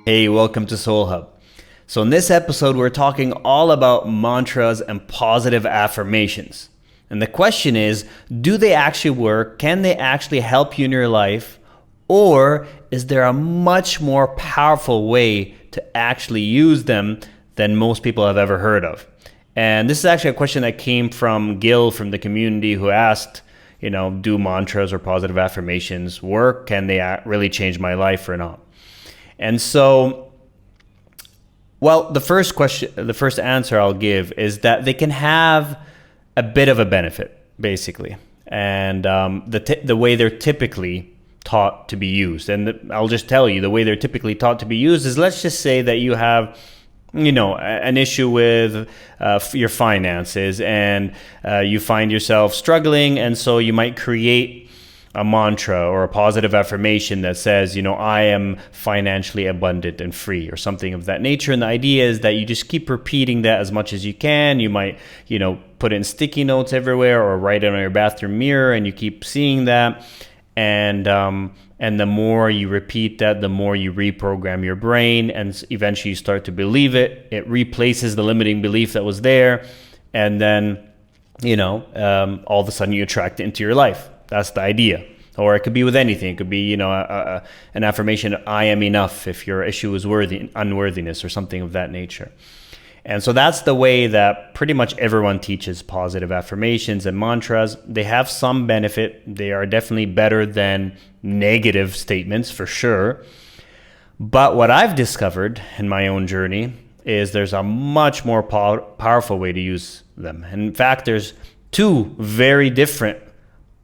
Hey, welcome to Soul Hub. So in this episode, we're talking all about mantras and positive affirmations. And the question is, do they actually work? Can they actually help you in your life? Or is there a much more powerful way to actually use them than most people have ever heard of? And this is actually a question that came from Gil from the community, who asked, do mantras or positive affirmations work? Can they really change my life or not? And so, the first answer I'll give is that they can have a bit of a benefit, basically, and the way they're typically taught to be used. And I'll just tell you, the way they're typically taught to be used is, let's just say that you have, an issue with your finances, and you find yourself struggling, and so you might create a mantra or a positive affirmation that says, I am financially abundant and free, or something of that nature. And the idea is that you just keep repeating that as much as you can. You might, put in sticky notes everywhere or write it on your bathroom mirror, and you keep seeing that. And the more you repeat that, the more you reprogram your brain, and eventually you start to believe it. It replaces the limiting belief that was there. And then, all of a sudden you attract it into your life. That's the idea. Or it could be with anything. It could be, an affirmation, I am enough, if your issue is unworthiness or something of that nature. And so that's the way that pretty much everyone teaches positive affirmations and mantras. They have some benefit. They are definitely better than negative statements, for sure. But what I've discovered in my own journey is there's a much more powerful way to use them. And in fact, there's two very different,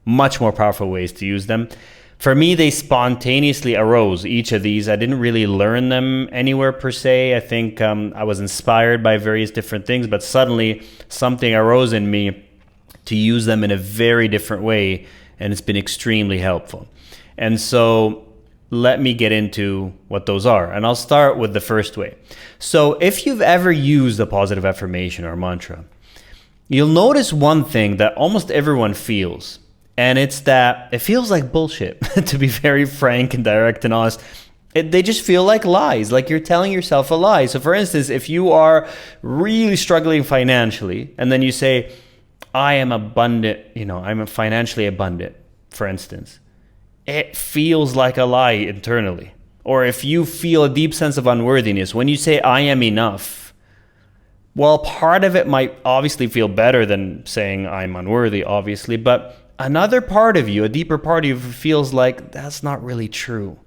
much more powerful ways to use them. For me, they spontaneously arose, each of these. I didn't really learn them anywhere per se. I think I was inspired by various different things, but suddenly something arose in me to use them in a very different way, and it's been extremely helpful. And so let me get into what those are, and I'll start with the first way. So if you've ever used a positive affirmation or mantra, you'll notice one thing that almost everyone feels. And it's that it feels like bullshit, to be very frank and direct and honest. They just feel like lies, like you're telling yourself a lie. So for instance, if you are really struggling financially, and then you say, I am abundant, I'm financially abundant, for instance, it feels like a lie internally. Or if you feel a deep sense of unworthiness, when you say, I am enough, well, part of it might obviously feel better than saying I'm unworthy, obviously, but another part of you, a deeper part of you, feels like that's not really true.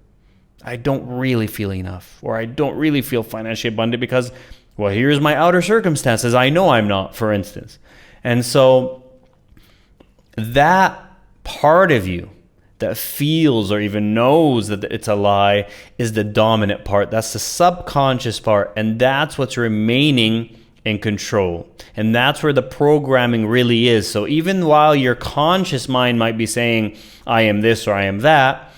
I don't really feel enough, or I don't really feel financially abundant because, well, here's my outer circumstances. I know I'm not, for instance. And so that part of you that feels or even knows that it's a lie is the dominant part. That's the subconscious part, and that's what's remaining in control. And that's where the programming really is. So even while your conscious mind might be saying, I am this or I am that,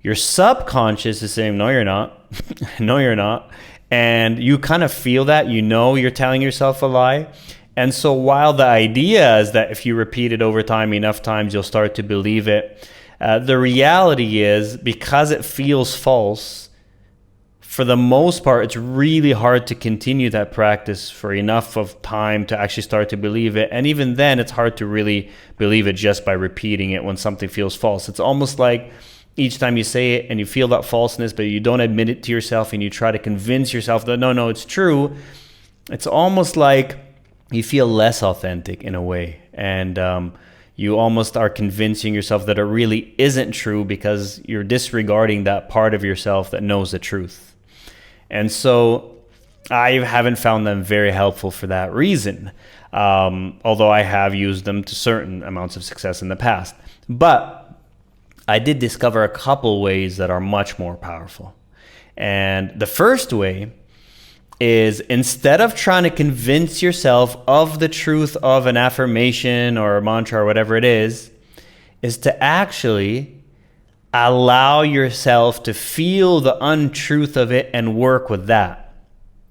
your subconscious is saying, no, you're not. No, you're not. And you kind of feel that, you're telling yourself a lie. And so while the idea is that if you repeat it over time, enough times, you'll start to believe it, the reality is, because it feels false, for the most part, it's really hard to continue that practice for enough of time to actually start to believe it. And even then, it's hard to really believe it just by repeating it when something feels false. It's almost like each time you say it and you feel that falseness, but you don't admit it to yourself and you try to convince yourself that, no, it's true. It's almost like you feel less authentic in a way. And you almost are convincing yourself that it really isn't true because you're disregarding that part of yourself that knows the truth. And so I haven't found them very helpful for that reason, although I have used them to certain amounts of success in the past. But I did discover a couple ways that are much more powerful. And the first way is, instead of trying to convince yourself of the truth of an affirmation or a mantra or whatever it is to actually allow yourself to feel the untruth of it and work with that.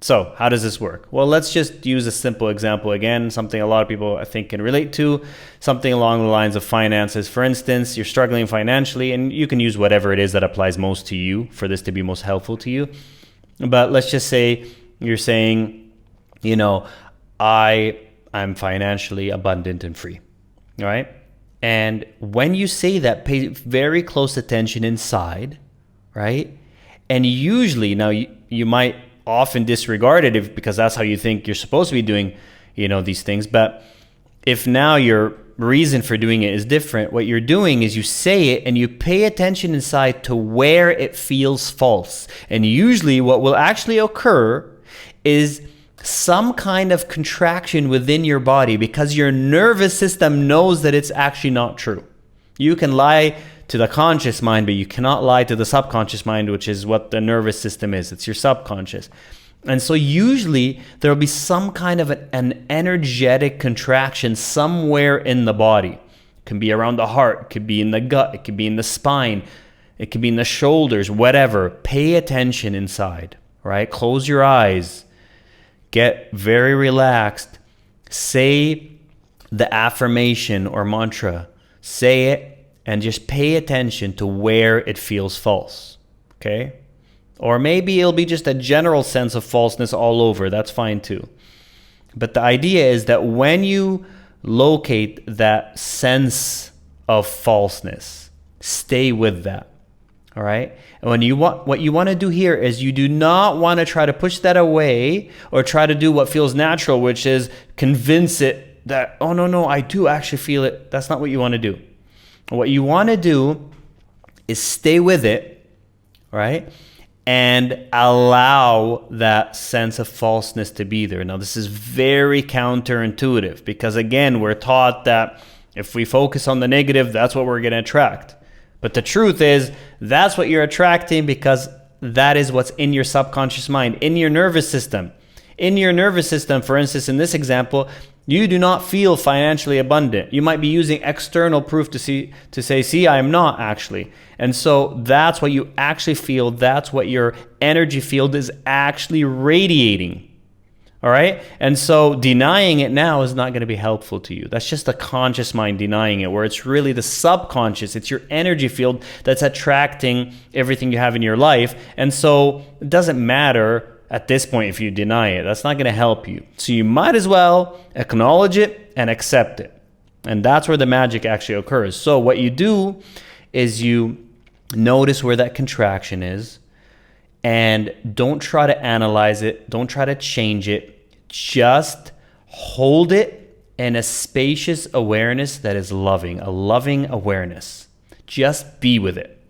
So how does this work? Well, let's just use a simple example again, something a lot of people I think can relate to, something along the lines of finances. For instance, you're struggling financially, and you can use whatever it is that applies most to you for this to be most helpful to you. But let's just say you're saying, you know, I'm financially abundant and free, all right? And when you say that, pay very close attention inside, right? And usually, now you might often disregard it because that's how you think you're supposed to be doing, you know, these things. But if now your reason for doing it is different, what you're doing is you say it and you pay attention inside to where it feels false. And usually what will actually occur is some kind of contraction within your body because your nervous system knows that it's actually not true. You can lie to the conscious mind, but you cannot lie to the subconscious mind, which is what the nervous system is. It's your subconscious. And so usually there will be some kind of an energetic contraction somewhere in the body. It can be around the heart, it could be in the gut, it could be in the spine, it could be in the shoulders, whatever. Pay attention inside, right? Close your eyes. Get very relaxed. Say the affirmation or mantra. Say it and just pay attention to where it feels false, okay? Or maybe it'll be just a general sense of falseness all over. That's fine too. But the idea is that when you locate that sense of falseness, stay with that. All right. And what you want to do here is you do not want to try to push that away or try to do what feels natural, which is convince it that, oh, no, I do actually feel it. That's not what you want to do. What you want to do is stay with it, right? And allow that sense of falseness to be there. Now, this is very counterintuitive because, again, we're taught that if we focus on the negative, that's what we're going to attract. But the truth is, that's what you're attracting because that is what's in your subconscious mind, in your nervous system. In your nervous system, for instance, in this example, you do not feel financially abundant. You might be using external proof to say, see, I am not actually. And so that's what you actually feel. That's what your energy field is actually radiating. All right. And so denying it now is not going to be helpful to you. That's just the conscious mind denying it, where it's really the subconscious. It's your energy field that's attracting everything you have in your life. And so it doesn't matter at this point if you deny it. That's not going to help you. So you might as well acknowledge it and accept it. And that's where the magic actually occurs. So what you do is you notice where that contraction is. And don't try to analyze it. Don't try to change it. Just hold it in a spacious awareness that is loving, a loving awareness. Just be with it,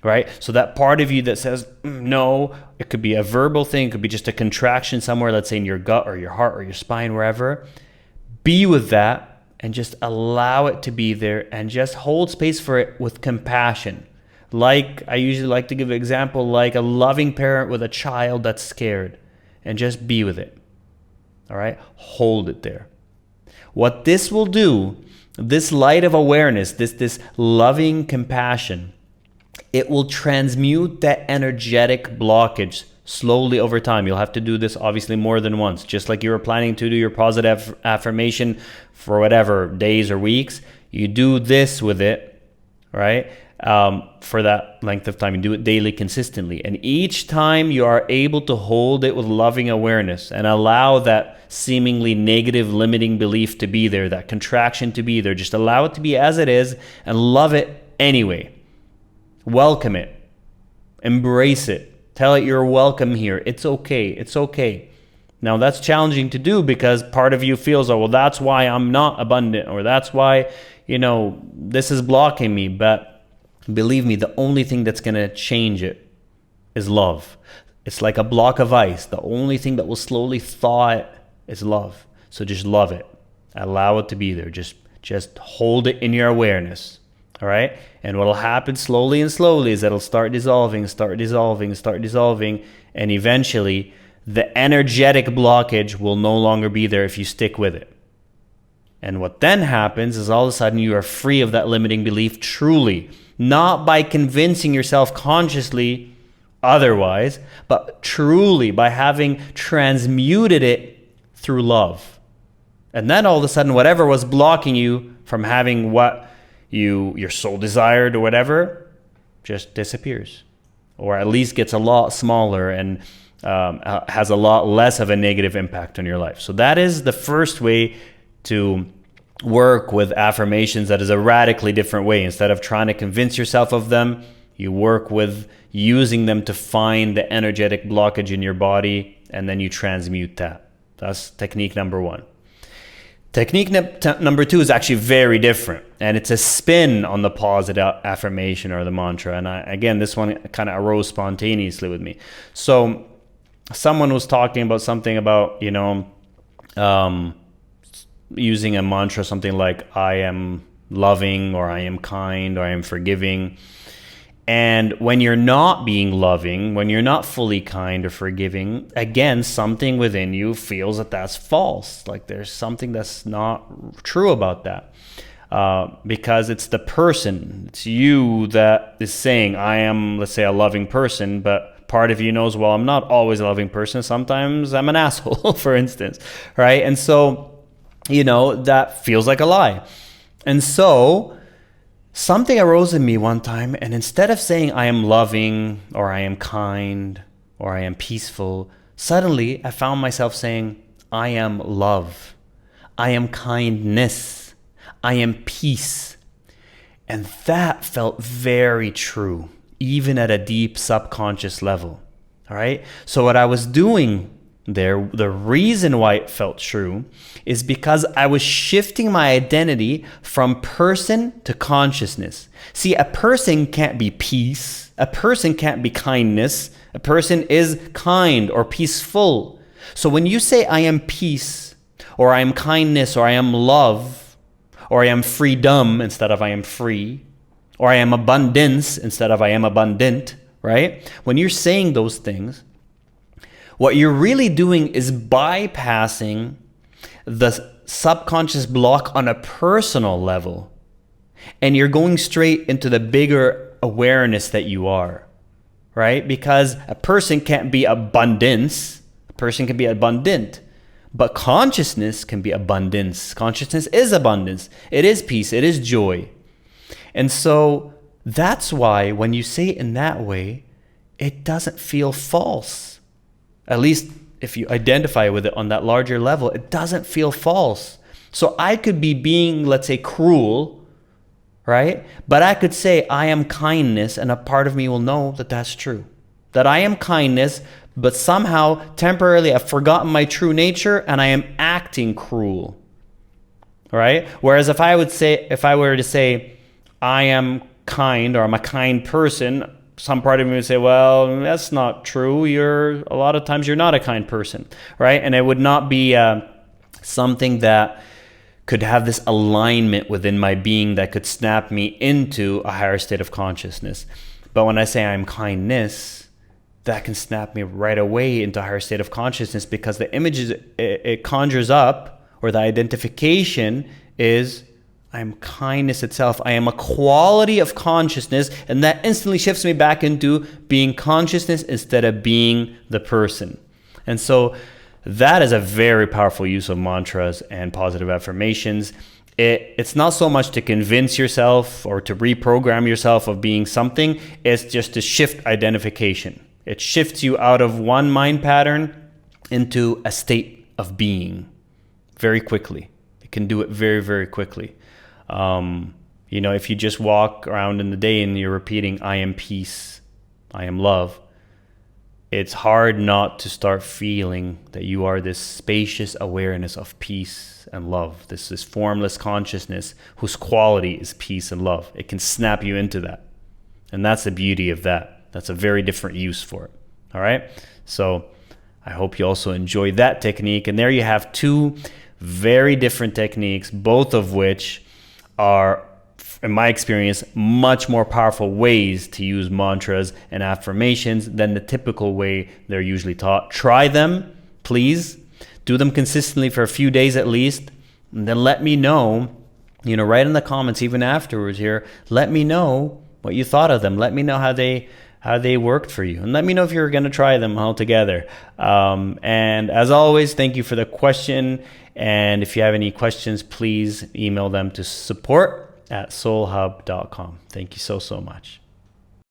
right? So that part of you that says, no, it could be a verbal thing. It could be just a contraction somewhere, let's say in your gut or your heart or your spine, wherever. Be with that and just allow it to be there and just hold space for it with compassion. Like, I usually like to give an example, like a loving parent with a child that's scared, and just be with it. All right? Hold it there. What this will do, this light of awareness, this loving compassion, it will transmute that energetic blockage slowly over time. You'll have to do this obviously more than once. Just like you were planning to do your positive affirmation for whatever days or weeks, you do this with it, right? For that length of time. You do it daily consistently. And each time you are able to hold it with loving awareness and allow that seemingly negative limiting belief to be there, that contraction to be there. Just allow it to be as it is and love it anyway. Welcome it. Embrace it. Tell it you're welcome here. It's okay. It's okay. Now that's challenging to do because part of you feels, oh, well, that's why I'm not abundant, or that's why, this is blocking me. But believe me, the only thing that's going to change it is love. It's like a block of ice. The only thing that will slowly thaw it is love. So just love it. Allow it to be there. Just hold it in your awareness. All right? And what will happen slowly and slowly is that it'll start dissolving, and eventually the energetic blockage will no longer be there if you stick with it. And what then happens is all of a sudden you are free of that limiting belief truly. Not by convincing yourself consciously otherwise, but truly by having transmuted it through love. And then all of a sudden, whatever was blocking you from having what your soul desired or whatever, just disappears. or at least gets a lot smaller and has a lot less of a negative impact on your life. So that is the first way to work with affirmations. That is a radically different way. Instead of trying to convince yourself of them, you work with using them to find the energetic blockage in your body, and then you transmute that. That's technique number one. Technique number two is actually very different, and it's a spin on the positive affirmation or the mantra. And again, this one kind of arose spontaneously with me. So someone was talking about something about, using a mantra, something like I am loving, or I am kind, or I am forgiving. And when you're not being loving, when you're not fully kind or forgiving, again, something within you feels that that's false. Like there's something that's not true about that. Because it's the person, it's you that is saying, I am, let's say, a loving person, but part of you knows, well, I'm not always a loving person. Sometimes I'm an asshole, for instance, right? And so, that feels like a lie. And so something arose in me one time, and instead of saying I am loving, or I am kind, or I am peaceful, suddenly I found myself saying I am love, I am kindness, I am peace. And that felt very true, even at a deep subconscious level. All right. So what I was doing there, the reason why it felt true is because I was shifting my identity from person to consciousness. See, a person can't be peace. A person can't be kindness. A person is kind or peaceful. So when you say I am peace, or I am kindness, or I am love, or I am freedom instead of I am free, or I am abundance instead of I am abundant, right? When you're saying those things, what you're really doing is bypassing the subconscious block on a personal level. And you're going straight into the bigger awareness that you are, right? Because a person can't be abundance. A person can be abundant. But consciousness can be abundance. Consciousness is abundance. It is peace. It is joy. And so that's why when you say it in that way, it doesn't feel false. At least if you identify with it on that larger level, it doesn't feel false. So I could be being, let's say, cruel, right? But I could say I am kindness, and a part of me will know that that's true. That I am kindness, but somehow temporarily I've forgotten my true nature and I am acting cruel, right? Whereas if I were to say I am kind, or I'm a kind person, some part of me would say, well, that's not true. A lot of times you're not a kind person, right? And it would not be something that could have this alignment within my being that could snap me into a higher state of consciousness. But when I say I'm kindness, that can snap me right away into a higher state of consciousness, because the images it conjures up, or the identification is I am kindness itself. I am a quality of consciousness, and that instantly shifts me back into being consciousness instead of being the person. And so that is a very powerful use of mantras and positive affirmations. It's not so much to convince yourself or to reprogram yourself of being something. It's just to shift identification. It shifts you out of one mind pattern into a state of being very quickly. It can do it very, very quickly. If you just walk around in the day and you're repeating, I am peace, I am love, it's hard not to start feeling that you are this spacious awareness of peace and love. This is formless consciousness whose quality is peace and love. It can snap you into that. And that's the beauty of that. That's a very different use for it. All right. So I hope you also enjoy that technique. And there you have two very different techniques, both of which are, in my experience, much more powerful ways to use mantras and affirmations than the typical way they're usually taught. Try them, please. Do them consistently for a few days at least. And then let me know, write in the comments even afterwards here, let me know what you thought of them. Let me know how they worked for you. And let me know if you're going to try them all together. And as always, thank you for the question. And if you have any questions, please email them to support@soulhub.com. Thank you so much.